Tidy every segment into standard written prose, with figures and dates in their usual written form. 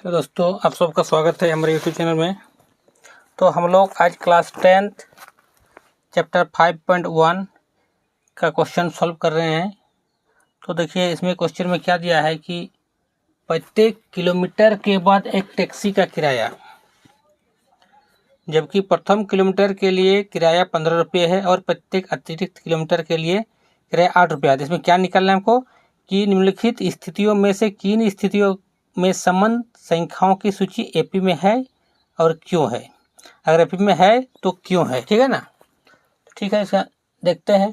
तो दोस्तों आप सबका स्वागत है हमारे यूट्यूब चैनल में। तो हम लोग आज क्लास 10th चैप्टर 5.1 का क्वेश्चन सॉल्व कर रहे हैं। तो देखिए इसमें क्वेश्चन में क्या दिया है कि प्रत्येक किलोमीटर के बाद एक टैक्सी का किराया, जबकि प्रथम किलोमीटर के लिए किराया 15 रुपये है और प्रत्येक अतिरिक्त किलोमीटर के लिए किराया 8 रुपया है। इसमें क्या निकालना है हमको कि निम्नलिखित स्थितियों में से किन स्थितियों में संबंध संख्याओं की सूची एपी में है और क्यों है। अगर एपी में है तो क्यों है, ठीक है ना। ठीक है, इसका देखते हैं।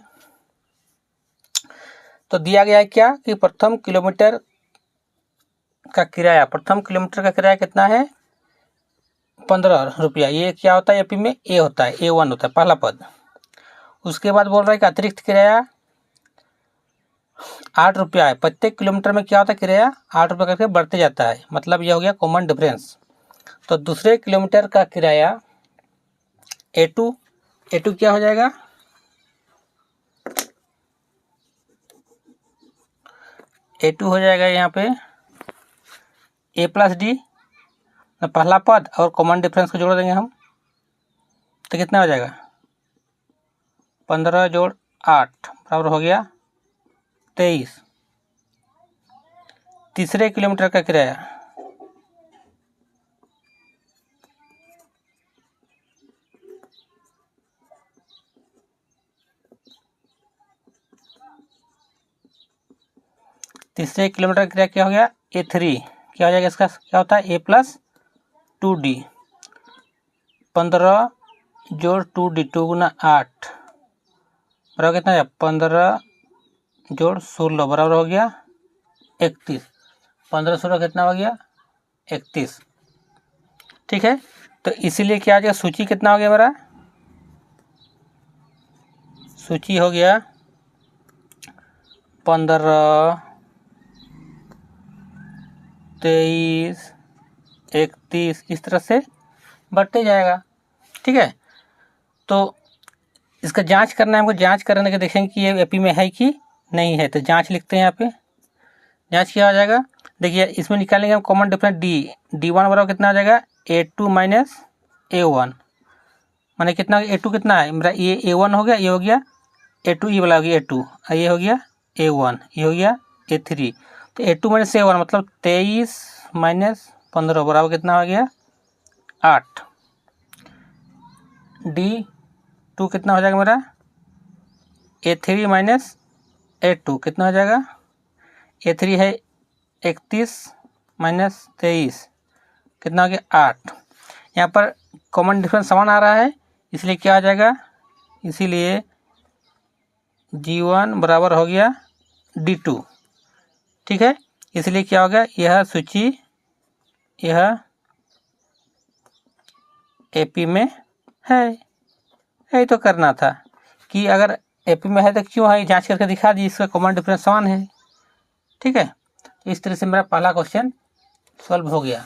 तो दिया गया है क्या कि प्रथम किलोमीटर का किराया कितना है, 15 रुपया। ये क्या होता है एपी में, ए होता है, A1 होता है पहला पद। उसके बाद बोल रहा है कि अतिरिक्त किराया 8 रुपया है। प्रत्येक किलोमीटर में क्या होता है, किराया 8 रुपया करके बढ़ते जाता है, मतलब यह हो गया कॉमन डिफरेंस। तो दूसरे किलोमीटर का किराया A2 क्या हो जाएगा, A2 हो जाएगा यहाँ पे A प्लस डी, पहला पद और कॉमन डिफरेंस को जोड़ देंगे हम, तो कितना हो जाएगा 15 जोड़ 8 बराबर हो गया 23। तीसरे किलोमीटर का किराया का किराया क्या हो गया, A3 क्या हो जाएगा, इसका क्या होता है A प्लस 2D, 15 जोड़ 2D 2 गुना 8 बराबर कितना है 15 जोड़ 16 बराबर हो गया 31। 15-16 कितना हो गया 31, ठीक है। तो इसीलिए क्या आ जाएगा, सूची कितना हो गया मेरा, सूची हो गया 15, 23, 31, इस तरह से बढ़ते जाएगा, ठीक है। तो इसका जांच करना है हमको, जांच करने के देखेंगे कि ये एपी में है कि नहीं है। तो जांच लिखते हैं यहाँ पे, जांच क्या हो जाएगा, देखिए इसमें निकालेंगे हम कॉमन डिफरेंस D1 बराबर कितना हो जाएगा A2 माइनस A1, माने कितना A2 कितना है मेरा, ये A1 हो गया, ये हो गया A2, ये वाला हो गया A2, ये हो गया A1, ये हो गया A3। तो A2 माइनस A1 मतलब 23 माइनस 15 बराबर कितना हो गया 8। D2 कितना हो जाएगा मेरा A3 माइनस A2 कितना हो जाएगा, A3 है 31 माइनस 23 कितना हो गया 8। यहाँ पर कॉमन डिफरेंस समान आ रहा है, इसलिए क्या आ जाएगा, इसीलिए G1 बराबर हो गया D2, ठीक है। इसलिए क्या हो गया, यह सूची यह एपी में है तो करना था कि अगर एपी में है तो क्यों है, जांच करके दिखा दी, इसका कॉमन डिफरेंस समान है, ठीक है। तो इस तरह से मेरा पहला क्वेश्चन सॉल्व हो गया,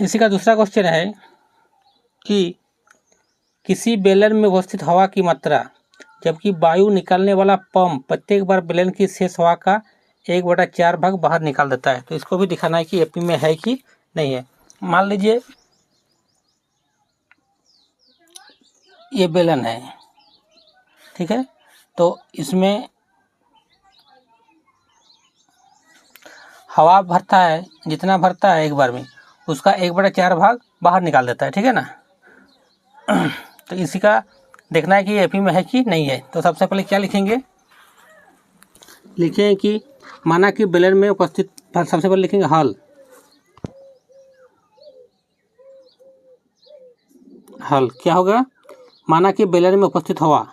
इसी का दूसरा क्वेश्चन है कि किसी बेलन में उपस्थित हवा की मात्रा, जबकि वायु निकालने वाला पंप प्रत्येक बार बेलन की शेष हवा का 1/4 भाग बाहर निकाल देता है। तो इसको भी दिखाना है कि एपी में है कि नहीं है। मान लीजिए ये बेलन है, ठीक है, तो इसमें हवा भरता है, जितना भरता है एक बार में उसका 1/4 भाग बाहर निकाल देता है, ठीक है ना। तो इसी का देखना है कि एपी में है कि नहीं है। तो सबसे पहले क्या लिखेंगे, लिखें कि माना कि बेलन में उपस्थित, सबसे पहले लिखेंगे हल क्या होगा, माना कि बेलन में उपस्थित हवा,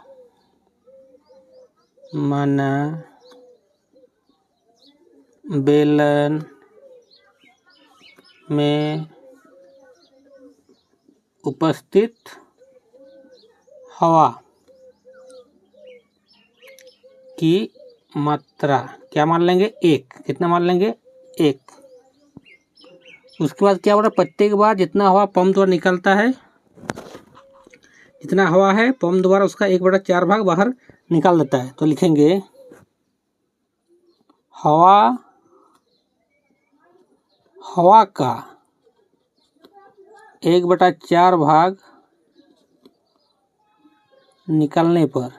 माना बेलन में उपस्थित हवा की मात्रा क्या मान लेंगे, 1, कितना मान लेंगे 1। उसके बाद क्या हो रहा है, प्रत्येक बार जितना हवा पंप द्वारा निकलता है जितना हवा है पंप द्वारा उसका 1/4 भाग बाहर निकाल देता है। तो लिखेंगे हवा का 1/4 भाग निकालने पर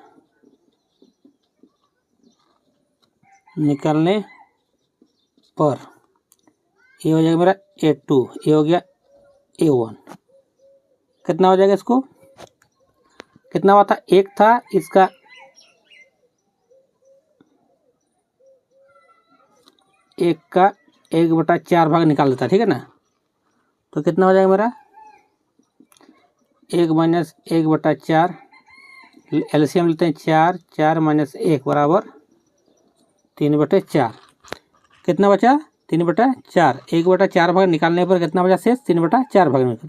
ये हो जाएगा मेरा A2, ये हो गया A1। कितना हो जाएगा, इसको कितना हुआ था, 1 था, इसका 1 का 1/4 भाग निकाल देता है, ठीक है ना। तो कितना हो जाएगा मेरा 1 माइनस 1/4, एलसीएम लेते हैं 4, 4 माइनस 1 बराबर 3/4। कितना बचा 3/4, 1/4 भाग निकालने पर कितना बचा शेष 3/4 भाग निकल।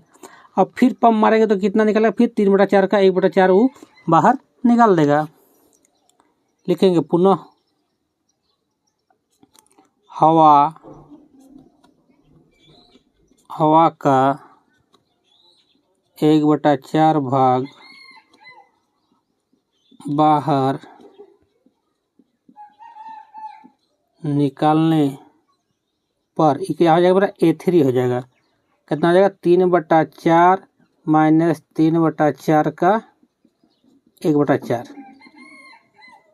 अब फिर पंप मारेंगे तो कितना निकलेगा, फिर 3/4 का 1/4 वो बाहर निकाल देगा। लिखेंगे पुनः हवा का 1/4 भाग बाहर निकालने पर ये क्या हो जाएगा मेरा A3 हो जाएगा। कितना हो जाएगा 3/4 माइनस 3/4 का 1/4,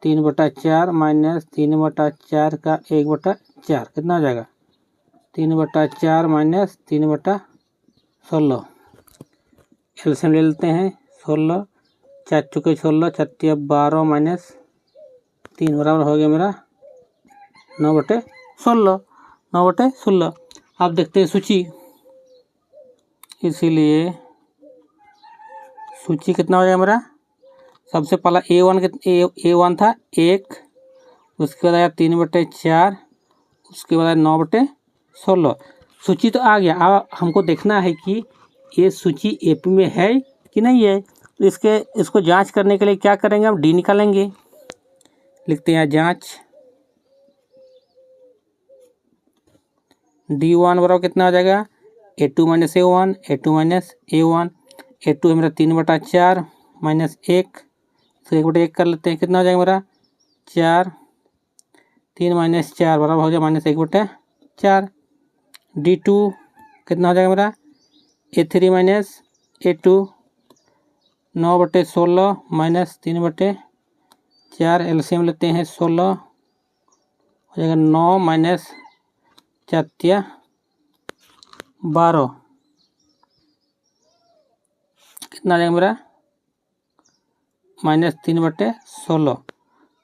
3/4 माइनस 3/4 का 1/4 कितना हो जाएगा 3/4 माइनस 3/16। एलसीएम ले लेते हैं 16, 4 चुके 16, 4 12 माइनस 3 बराबर हो गया मेरा 9/16, 9/16। आप देखते हैं सूची, इसीलिए सूची कितना हो जाएगा मेरा, सबसे पहला A1 था 1, उसके बाद आया 3/4, उसके बाद आया 9/16। सूची तो आ गया। अब हमको देखना है कि ये सूची एपी में है कि नहीं है। तो इसको जांच करने के लिए क्या करेंगे, हम डी निकालेंगे। लिखते हैं जांच D1 बराबर कितना हो जाएगा A2 minus A1, A2 minus A1। A2 है मेरा 3/4 माइनस 1, तो 1/1 कर लेते हैं, कितना हो जाएगा मेरा 4, 3 माइनस 4 बराबर हो गया माइनस 1/4। D2 कितना हो जाएगा मेरा A3 minus A2, 9/16 minus 3/4। LCM लेते हैं 16, हो जाएगा 9 माइनस 4 12, कितना आ जाएगा मेरा माइनस 3/16।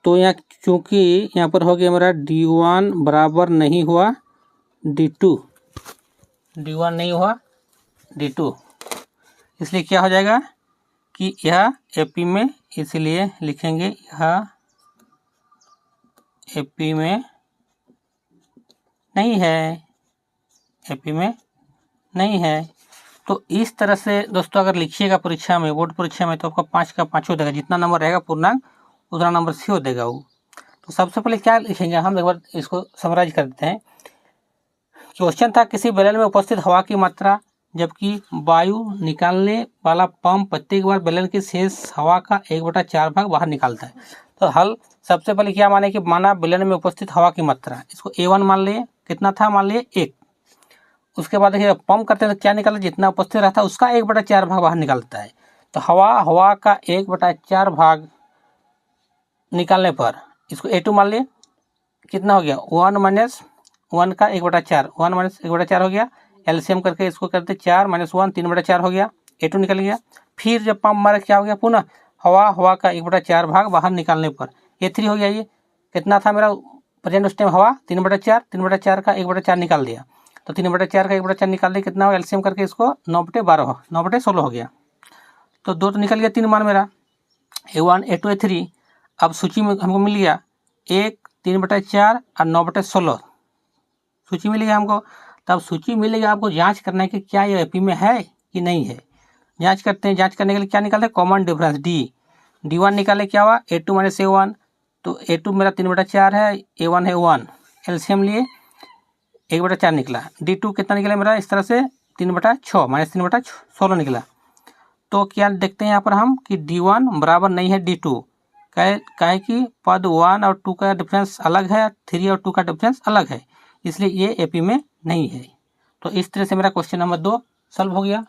तो यहाँ चूँकि यहाँ पर हो गया मेरा D1 बराबर नहीं हुआ D2, D1 नहीं हुआ D2, इसलिए क्या हो जाएगा कि यह एपी में, इसलिए लिखेंगे यह एपी में नहीं है, एपी में नहीं है। तो इस तरह से दोस्तों अगर लिखिएगा परीक्षा में, बोर्ड परीक्षा में, तो आपका 5 का 5 देगा, जितना नंबर रहेगा पूर्णांक उतना नंबर CO देगा वो। तो सबसे पहले क्या लिखेंगे हम, एक बार इसको समराइज कर देते हैं। क्वेश्चन था किसी बैलन में उपस्थित हवा की मात्रा जबकि वायु निकालने वाला पंप प्रत्येक बार बैलन की शेष हवा का 1/4 भाग बाहर निकालता है। तो हल सबसे पहले क्या माने कि माना बैलन में उपस्थित हवा की मात्रा, इसको A1 मान लिए, कितना था मान लिए 1। उसके बाद देखिए पंप करते हैं तो क्या निकालता है, जितना उपस्थित रहता है उसका 1/4 भाग बाहर निकालता है। तो हवा का 1/4 भाग निकालने पर इसको A2 मान लिए, कितना हो गया 1 माइनस 1 का 1/4, 1 माइनस 1/4 हो गया। एलसीएम करके इसको करते 4 माइनस 1 3/4 हो गया, A2 निकल गया। फिर जब पंप मारे क्या हो गया, पुनः हवा का 1/4 भाग बाहर निकालने पर A3 हो गया। ये कितना था मेरा प्रेजेंट उस टाइम हवा 3/4 का 1/4 निकाल दिया। तो 3/4 का 1/4 निकाल दिया, कितना हो एलसीएम करके इसको 9/12 9/16 हो गया। तो 2 तो निकल गया, 3 मान मेरा A1 A2 A3। अब सूची में हमको मिल गया 1 3/4 और 9/16 सूची मिल गया हमको। तब सूची मिलेगा, आपको जांच करना है कि क्या ये एपी में है कि नहीं है। जांच करते हैं, जांच करने के लिए क्या निकालते हैं, कॉमन डिफरेंस D1 निकाले, क्या हुआ A2 माइनस A1। तो A2 मेरा 3/4 है, A1 है 1, एलसीएम लिए 1/4 निकला। D2 कितना निकला मेरा इस तरह से 3/6 माइनस 3/16 निकला। तो क्या देखते हैं यहाँ पर हम कि D1 बराबर नहीं है D2, काहे कि पद 1 और 2 का डिफरेंस अलग है, 3 और 2 का डिफरेंस अलग है, इसलिए ये एपी में नहीं है। तो इस तरह से मेरा क्वेश्चन नंबर 2 सॉल्व हो गया।